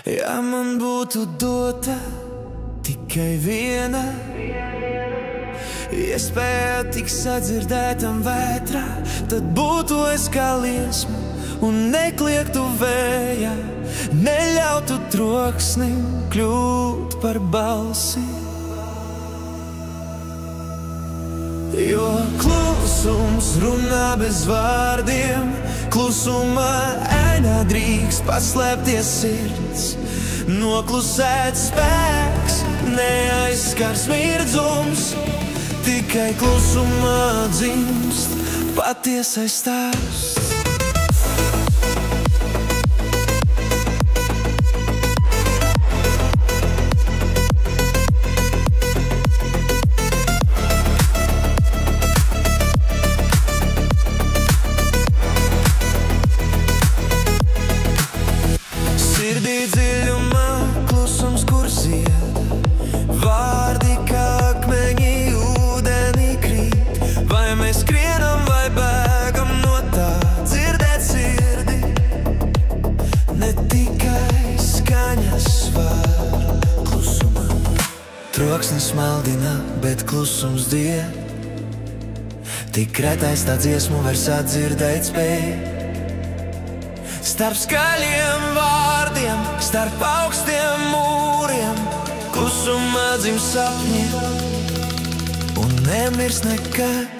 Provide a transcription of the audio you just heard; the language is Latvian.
Ja man būtu dota tikai viena iespēja tik sadzirdētam vētrā, tad būtu es kā liesma un nekliegtu vējā, neļautu troksnim kļūt par balsi. Jo klusums runā bez vārdiem, klusumā ēnā drīkst paslēpties sirds. Noklusēt spēks, neaizskars mirdzums, tikai klusumā dzimst patiesais stāsts. Sirdī dziļumā klusums, kur zied, vārdi kā akmeņi ūdenī krīt. Vai mēs skrienam vai bēgam no tā, dzirdēt sirdi, ne tikai skaņas var klusumā. Troksnis maldina, bet klusums died, tik retais tā dziesmu vairs atdzirdēt spēj. Starp skaļiem vārdiem, starp augstiem mūriem, klusumā dzimst sapņi un nemirst nekad.